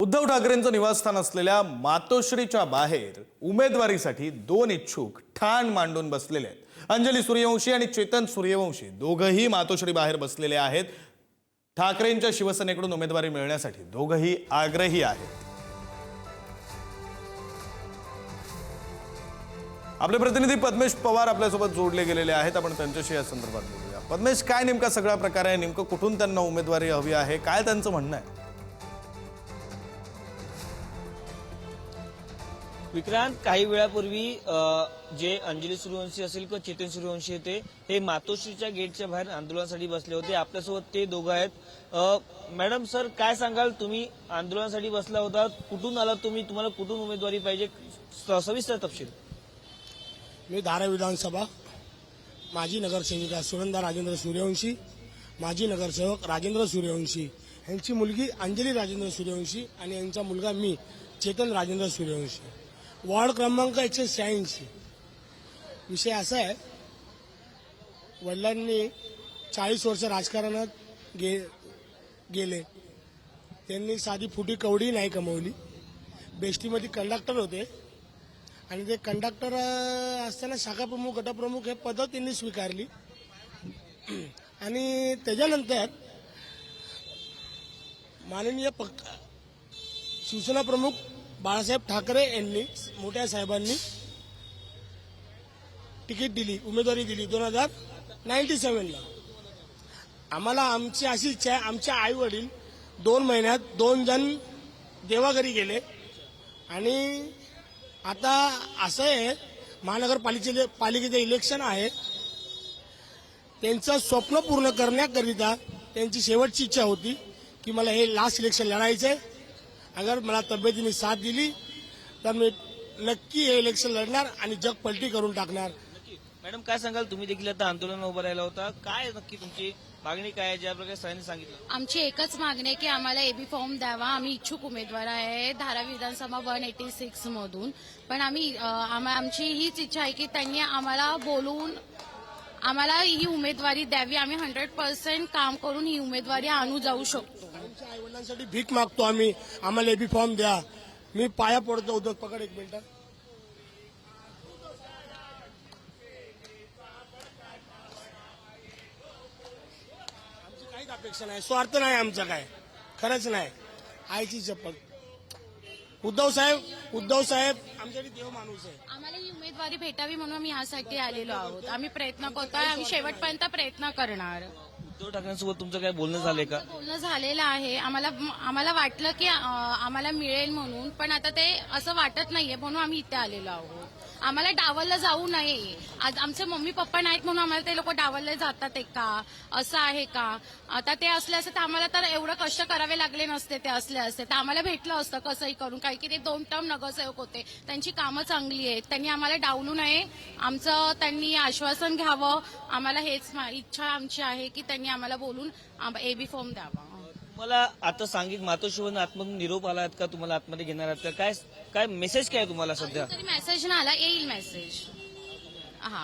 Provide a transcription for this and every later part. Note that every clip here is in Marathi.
उद्धव ठाकरेंचं निवासस्थान असलेल्या मातोश्रीच्या बाहेर उमेदवारीसाठी दोन इच्छुक ठाण मांडून बसलेले आहेत। अंजली सूर्यवंशी आणि चेतन सूर्यवंशी दोघंही मातोश्री बाहेर बसलेले आहेत। ठाकरेंच्या शिवसेनेकडून उमेदवारी मिळण्यासाठी दोघंही आग्रही आहेत। आपले प्रतिनिधी पद्मेश पवार आपल्यासोबत जोडले गेलेले आहेत। आपण त्यांच्याशी या संदर्भात बोलूया। पद्मेश, काय नेमका सगळा प्रकार आहे? नेमकं कुठून त्यांना उमेदवारी हवी आहे? काय त्यांचं म्हणणं आहे? विक्रांत, काही वेळापूर्वी जे अंजली सूर्यवंशी असेल किंवा चेतन सूर्यवंशी होते हे मातोश्रीच्या गेटच्या बाहेर आंदोलनासाठी बसले होते। आपल्यासोबत ते दोघं आहेत। मॅडम सर, काय सांगाल? तुम्ही आंदोलनासाठी बसला होता, कुठून आला तुम्ही? तुम्हाला कुठून उमेदवारी पाहिजे? सविस्तर तपशील। मी धारावी विधानसभा माजी नगरसेविका सुनंदा राजेंद्र सूर्यवंशी, माजी नगरसेवक राजेंद्र सूर्यवंशी, यांची मुलगी अंजली राजेंद्र सूर्यवंशी आणि यांचा मुलगा मी चेतन राजेंद्र सूर्यवंशी, वार्ड क्रमांक 186। विषय असा आहे, वडिलांनी 40 वर्ष राजकारणात गेले। त्यांनी साधी फुटी कवडी नाही कमवली। बेस्टीमध्ये कंडक्टर होते आणि ते कंडक्टर असताना शाखा प्रमुख गटप्रमुख हे पद त्यांनी स्वीकारली आणि त्याच्यानंतर माननीय शिवसेना प्रमुख बाळासाहेब ठाकरे यांनी, मोठ्या साहेबांनी तिकीट दिली, उमेदवारी दिली 2097ला। आम्हाला आमची अशी इच्छा आहे, आमचे आई वडील 2 महिन्यात 2 जण देवाघरी गेले आणि आता असं आहे, महानगरपालिकेचे इलेक्शन आहे। त्यांचं स्वप्न पूर्ण करण्याकरिता त्यांची शेवटची इच्छा होती की मला हे लास्ट इलेक्शन लढायचंय। अगर मला तब्येतीने साथ दिली तर मी नक्की हे इलेक्शन लढणार आणि जग पलटी करून टाकणार। मॅडम, काय सांगाल? तुम्ही देखील आता आंदोलन उभं राहिला होता, काय नक्की तुमची मागणी काय आहे? ज्या प्रकारे सरांनी सांगितलं, आमची एकच मागणी आहे की आम्हाला एबी फॉर्म द्यावा। आम्ही इच्छुक उमेदवार आहे धारावी विधानसभा 186 मधून, पण आमची हीच इच्छा आहे की त्यांनी आम्हाला बोलवून आम्हाला ही उमेदवारी द्यावी। आम्ही 100% काम करून ही उमेदवारी आणू जाऊ शकतो। आमच्या आई वडिलांसाठी भीक मागतो आम्ही, आम्हाला एबी फॉर्म द्या। मी पाया पडतो। उद्धव, पकड 1 मिनिट। काहीच अपेक्षा नाही, स्वार्थ नाही आमचा, काय खरंच नाही। आईची शपथ। उद्धव साहेब आमच्यासाठी देव माणूस आहे। आम्हाला ही उमेदवारी भेटावी म्हणून आम्ही यासाठी आलेलो आहोत। आम्ही प्रयत्न करतोय, आम्ही शेवटपर्यंत प्रयत्न करणार। उद्धव ठाकरेंसोबत तुमचं काय बोलणं झालंय का? बोलणं झालेलं आहे। आम्हाला वाटलं की आम्हाला मिळेल म्हणून, पण आता ते असं वाटत नाहीये म्हणून आम्ही इथे आलेलो आहोत। आम्हाला डावलला जाऊ नये। आज आमचे मम्मी पप्पा नाहीत म्हणून आम्हाला ते लोक डावलले जातात आहे का? असं आहे का? आता ते असले असते तर आम्हाला तर एवढं कष्ट करावे लागले नसते। ते असले असते तर आम्हाला भेटलं असतं कसंही करून, काही की ते 2 टर्म नगरसेवक होते, त्यांची कामं चांगली आहेत। त्यांनी आम्हाला डावलू नये, आमचं त्यांनी आश्वासन घ्यावं। आम्हाला हेच इच्छा आमची आहे की त्यांनी आम्हाला बोलून एबी फॉर्म द्यावा। तुम्हाला आता सांगितलं मातोश्रीवरून आतमधून निरोप आला का? तुम्हाला आतमध्ये घेणार आहात का? काय मेसेज काय तुम्हाला सध्या? तरी मेसेज नाही आला, येईल मेसेज। हा,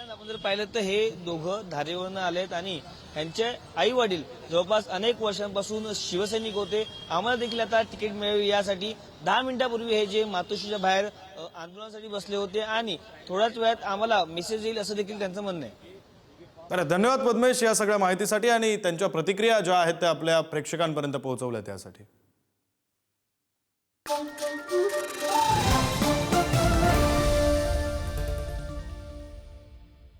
आपण जर पाहिलं तर हे दोघं धारेवरून आलेत आणि यांचे आई वडील जवळपास अनेक वर्षांपासून शिवसैनिक होते। आम्हाला देखील आता तिकीट मिळावी यासाठी 10 मिनिटांपूर्वी हे जे मातोश्रीच्या बाहेर आंदोलनासाठी बसले होते आणि थोड्याच वेळात आम्हाला मेसेज येईल असं देखील त्यांचं म्हणणं आहे। तर धन्यवाद पद्मेश या सगळ्या माहितीसाठी आणि त्यांच्या प्रतिक्रिया ज्या आहेत त्या आपल्या प्रेक्षकांपर्यंत पोहोचवल्या त्यासाठी।